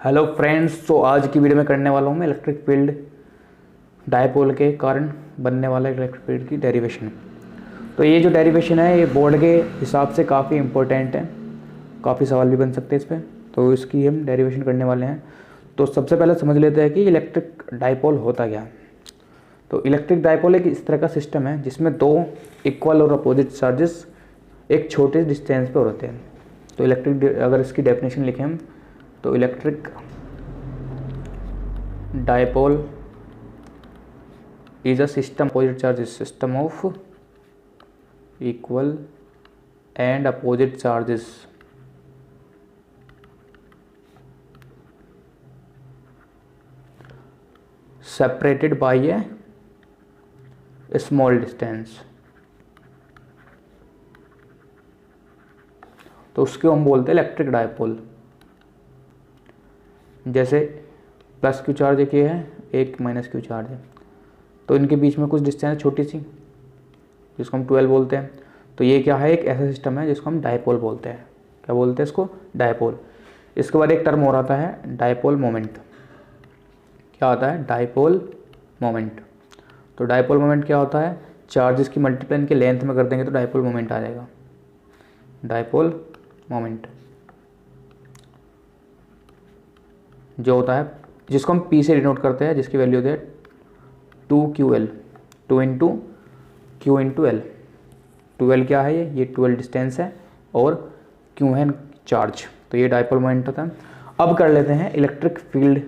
Hello friends, तो आज की वीडियो में करने वाला हूँ मैं इलेक्ट्रिक फील्ड डायपोल के कारण बनने वाला इलेक्ट्रिक फील्ड की डेरिवेशन। तो ये जो डेरिवेशन है ये बोर्ड के हिसाब से काफ़ी इंपॉर्टेंट है, काफ़ी सवाल भी बन सकते हैं इस पर, तो इसकी हम डेरिवेशन करने वाले हैं। तो सबसे पहले समझ लेते हैं कि इलेक्ट्रिक डायपोल होता क्या है। तो इलेक्ट्रिक डायपोल एक इस तरह का सिस्टम है जिसमें दो इक्वल और अपोजिट चार्जेस एक छोटे डिस्टेंस पर होते हैं। तो इलेक्ट्रिक, अगर इसकी डेफिनेशन लिखें हम, तो electric dipole is a system opposite charges system of equal and opposite charges separated by a small distance। तो उसको हम बोलते हैं इलेक्ट्रिक डायपोल। जैसे प्लस क्यू चार्ज एक ये है, एक माइनस क्यू चार्ज है, तो इनके बीच में कुछ डिस्टेंस छोटी सी जिसको हम 12 बोलते हैं। तो ये क्या है, एक ऐसा सिस्टम है जिसको हम डायपोल बोलते हैं। क्या बोलते हैं इसको? डायपोल। इसके बाद एक टर्म और आता है डायपोल मोमेंट। क्या आता है? Dipole moment. तो डायपोल मोमेंट क्या होता है? चार्जेस की मल्टीप्लाई इनके लेंथ में कर देंगे तो डायपोल मोमेंट आ जाएगा। डायपोल मोमेंट जो होता है, जिसको हम पी से डिनोट करते हैं, जिसकी वैल्यू होती है 2QL, 2 into Q into L. 12 क्या है? ये 12 डिस्टेंस है और क्यू है चार्ज। तो ये डायपोल मोमेंट होता है। अब कर लेते हैं इलेक्ट्रिक फील्ड,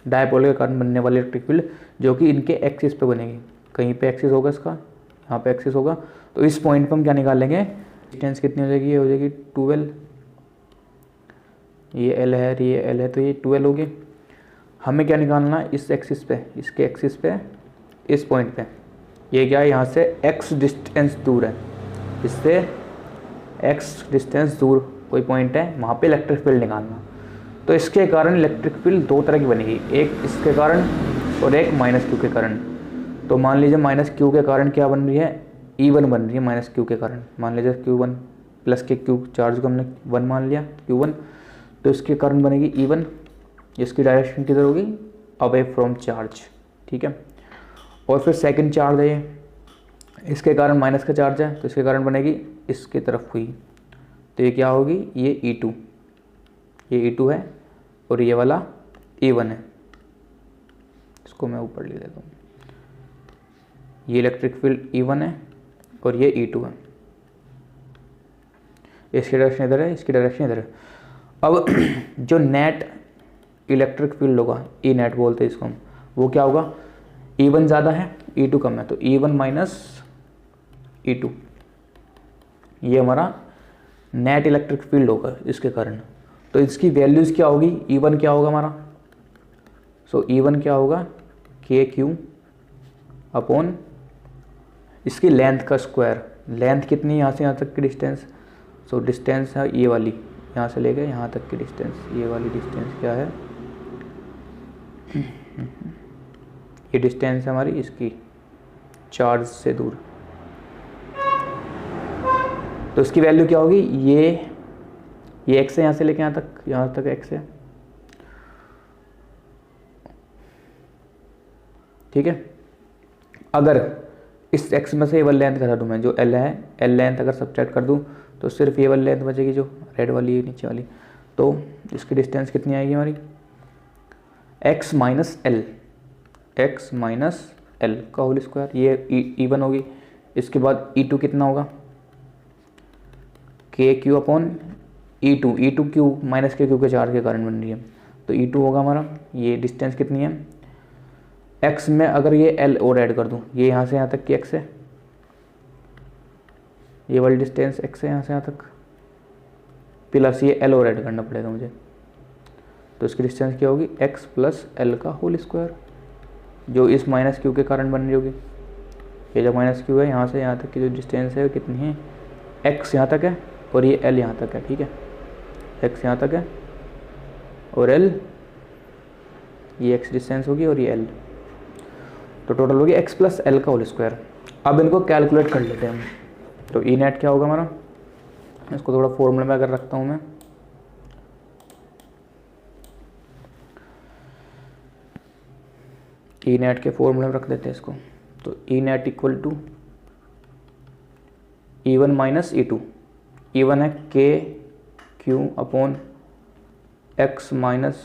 डायपोल के कारण बनने वाली इलेक्ट्रिक फील्ड जो कि इनके एक्सिस पे बनेगी। कहीं पे एक्सिस होगा इसका, यहाँ पे एक्सिस होगा। तो इस पॉइंट पे हम क्या निकाल लेंगे? डिस्टेंस कितनी हो जाएगी? ये हो जाएगी 12। ये एल है, ये एल है, तो ये 12 होगी। हमें क्या निकालना है? इस एक्सिस पे, इसके एक्सिस पे, इस पॉइंट पे। ये क्या है? यहाँ से x डिस्टेंस दूर है, इससे x डिस्टेंस दूर कोई पॉइंट है, वहाँ पे इलेक्ट्रिक फील्ड निकालना। तो इसके कारण इलेक्ट्रिक फील्ड दो तरह की बनेगी, एक इसके कारण और एक माइनस क्यू के कारण। तो मान लीजिए माइनस क्यू के कारण क्या बन रही है? E1 बन रही है माइनस क्यू के कारण। मान लीजिए Q1 प्लस के क्यू चार्ज को हमने 1 मान लिया, Q1, तो इसके कारण बनेगी E1, जिसकी डायरेक्शन किधर होगी? Away from charge. ठीक है। और फिर सेकंड चार्ज है ये, इसके कारण माइनस का चार्ज है, तो इसके कारण बनेगी इसकी तरफ हुई, तो ये क्या होगी? ये E2, ये E2 है और ये वाला E1 है। इसको मैं ऊपर ले देता हूँ। ये इलेक्ट्रिक फील्ड E1 है और ये E2 है। इसकी डायरेक्शन इधर है, इसकी डायरेक्शन इधर है। अब जो नेट इलेक्ट्रिक फील्ड होगा, ई नेट बोलते हैं इसको हम, वो क्या होगा? E1 ज़्यादा है, E2 कम है, तो E1 माइनस E2, ये हमारा नेट इलेक्ट्रिक फील्ड होगा इसके कारण। तो इसकी वैल्यूज़ क्या होगी? E1 क्या होगा हमारा? सो E1 क्या होगा? KQ अपॉन इसकी लेंथ का स्क्वायर। लेंथ कितनी है यहाँ से यहाँ तक की डिस्टेंस? सो डिस्टेंस है ये वाली, यहाँ से लेके यहाँ तक की डिस्टेंस, ये वाली डिस्टेंस क्या है? ये डिस्टेंस है हमारी इसकी चार्ज से दूर। तो इसकी वैल्यू क्या होगी? ये x है, यहाँ से लेके यहाँ तक x है। ठीक है। अगर इस x में से ये वाली लेंथ घटा दूँ मैं, जो l है, l लेंथ अगर सब्ट्रैक्ट कर दूँ तो सिर्फ ये वाली लेंथ बचेगी, जो रेड वाली है नीचे वाली। तो इसकी डिस्टेंस कितनी आएगी हमारी? x minus L, x minus l का होल स्क्वायर। ये E1 होगी। इसके बाद E2 कितना होगा? KQ upon E2, E2 Q minus k Q के चार्ज के कारण बन रही है, तो E2 होगा हमारा। ये डिस्टेंस कितनी है? x में अगर ये L और ऐड कर दूँ, ये यहाँ से यहाँ तक की x है, ये वाली डिस्टेंस x है यहाँ से यहाँ तक, प्लस ये L और ऐड करना पड़ेगा मुझे, तो इसकी डिस्टेंस क्या होगी? x प्लस एल का होल स्क्वायर, जो इस माइनस क्यू के कारण बन रही होगी। ये जो माइनस क्यू है, यहाँ से यहाँ तक की जो डिस्टेंस है वो कितनी है? x यहाँ तक है और ये l यहाँ तक है। ठीक है, x यहाँ तक है और l, ये x डिस्टेंस होगी और ये l, तो टोटल होगी x प्लस एल का होल स्क्वायर। अब इनको कैलकुलेट कर लेते हैं हम। तो ई नेट क्या होगा हमारा? इसको थोड़ा फॉर्मूले में अगर रखता हूँ मैं, ई नेट के फॉर्मूले में रख देते हैं इसको। तो E net equal to E1 minus E2। E1 है k q upon x minus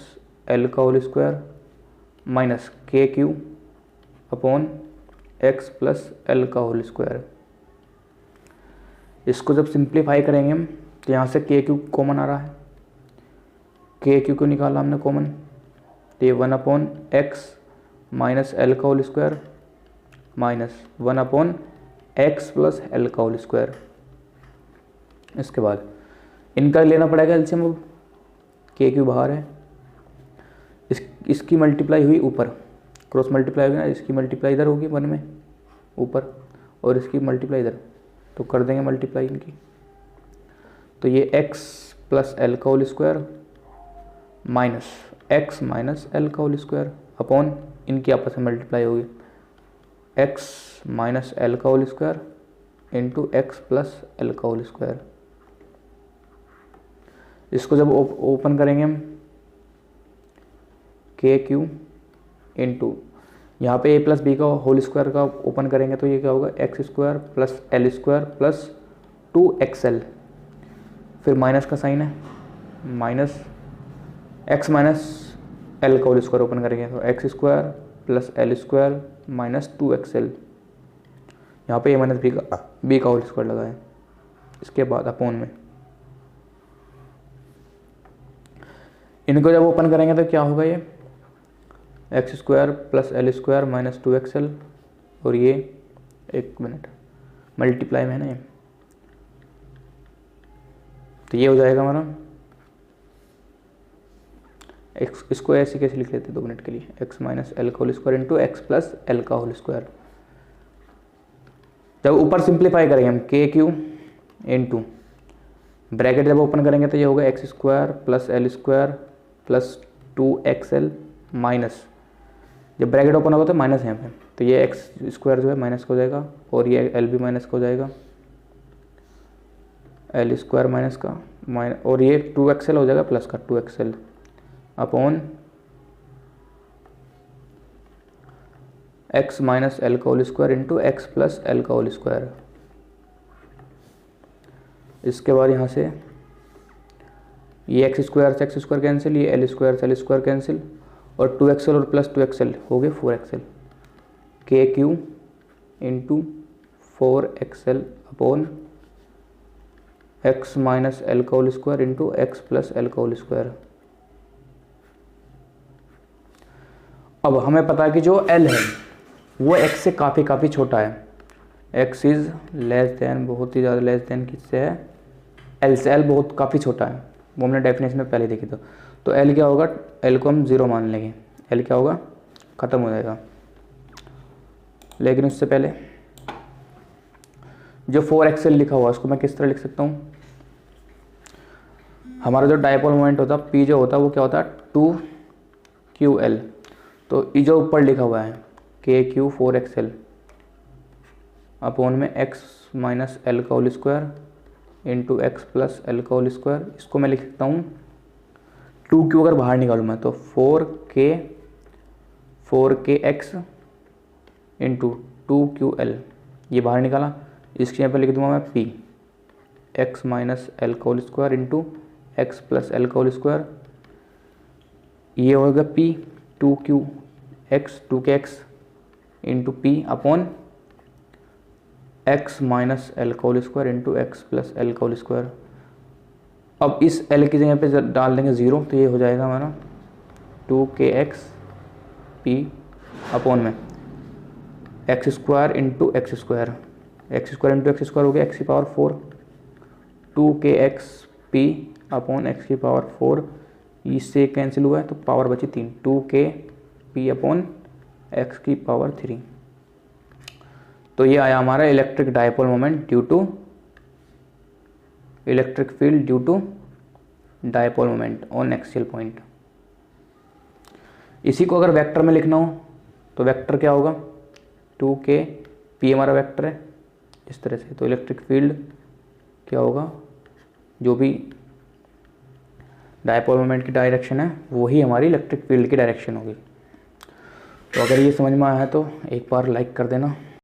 l का whole square minus k q upon x plus l का होल स्क्वायर। इसको जब सिंप्लीफाई करेंगे हम तो यहाँ से के क्यू कॉमन आ रहा है, के क्यू को निकाला हमने कॉमन, तो ये 1 अपॉन एक्स माइनस एल का whole square minus 1 upon x plus l का होल स्क्वायर। इसके बाद इनका लेना पड़ेगा एलसीएम। अब के क्यू बाहर है, इसकी मल्टीप्लाई हुई ऊपर, क्रॉस मल्टीप्लाई होगी ना, इसकी मल्टीप्लाई इधर होगी 1 में ऊपर और इसकी मल्टीप्लाई इधर, तो कर देंगे मल्टीप्लाई इनकी। तो ये x प्लस एल का whole square minus x minus l का होल स्क्वायर अपॉन इनकी आपस में मल्टीप्लाई होगी x माइनस एल का whole square into x plus l का होल स्क्वायर। इसको जब ओपन करेंगे हम के क्यू इंटू यहाँ पे a प्लस बी का होल स्क्वायर का ओपन करेंगे तो ये क्या होगा x square plus l square plus 2xl, फिर माइनस का साइन है, माइनस एक्स माइनस एल का होल स्क्वायर ओपन करेंगे तो x square plus l square minus 2xl। यहाँ पे a माइनस बी का होल स्क्वायर लगा है। इसके बाद अपॉन में इनको जब ओपन करेंगे तो क्या होगा, ये x square plus l square minus 2xl और ये 1 मिनट मल्टीप्लाई में है ना ये, तो ये हो जाएगा हमारा एक्स। इसको ऐसे कैसे लिख लेते 2 मिनट के लिए, एक्स माइनस एल का whole square into x plus l का होल स्क्वायर। जब ऊपर सिंप्लीफाई करेंगे हम के क्यू इंटू ब्रैकेट जब ओपन करेंगे तो ये होगा x square plus l square plus 2xl minus, जब ब्रैकेट ओपन होगा तो माइनस यहाँ पे, तो ये एक्स स्क्वायर जो है माइनस का हो जाएगा और ये एल भी माइनस का हो जाएगा, एल स्क्वायर माइनस का माइनस और ये 2xl हो जाएगा प्लस का 2xl upon x minus l का whole square into x plus l का होल स्क्वायर। इसके बाद यहाँ से ये एक्स स्क्वायर से एक्स स्क्वायर कैंसिल, ये एल स्क्वायर से एल स्क्वायर कैंसिल और 2xl और प्लस 2xl हो गए 4xl, k q into 4xl upon x minus l का whole square into x plus l का होल स्क्वायर। अब हमें पता है कि जो l है वो x से काफ़ी छोटा है, x इज़ लेस दैन, बहुत ही ज़्यादा लेस दैन किससे है, l से। l बहुत काफ़ी छोटा है, वो हमने डेफिनेशन में पहले देखी तो l क्या होगा, l को हम 0 मान लेंगे, l क्या होगा ख़त्म हो जाएगा। लेकिन उससे पहले जो 4xl लिखा हुआ उसको मैं किस तरह लिख सकता हूँ, हमारा जो डायपोल मोमेंट होता है p जो होता है वो क्या होता है 2ql, तो ये जो ऊपर लिखा हुआ है के क्यू 4xl अपॉन में x माइनस एल का whole square into x plus l का होल स्क्वायर, इसको मैं लिख सकता हूँ 2q अगर बाहर निकालूँ मैं तो 4kx इंटू 2ql, ये बाहर निकाला, इसके यहाँ पर लिख दूँगा मैं p x माइनस एल का whole square into x plus l का होल स्क्वायर, ये होगा p 2kx into p upon x minus l का whole square into x plus l का होल स्क्वायर। अब इस l की जगह पे डाल देंगे 0 तो ये हो जाएगा हमारा 2kx p अपॉन में x square into x square, x square into x square हो गया एक्स की power 4, 2kx p upon x की पावर 4, इससे कैंसिल हुआ है तो पावर बची 3, 2k p अपॉन एक्स की पावर 3। तो ये आया हमारा electric dipole moment due to electric field due to dipole moment on axial point. इसी को अगर वेक्टर में लिखना हो तो वेक्टर क्या होगा 2k p हमारा वेक्टर है इस तरह से, तो इलेक्ट्रिक फील्ड क्या होगा, जो भी डायपोल मोमेंट की डायरेक्शन है वही हमारी इलेक्ट्रिक फील्ड की डायरेक्शन होगी। तो अगर ये समझ में आया तो एक बार लाइक कर देना।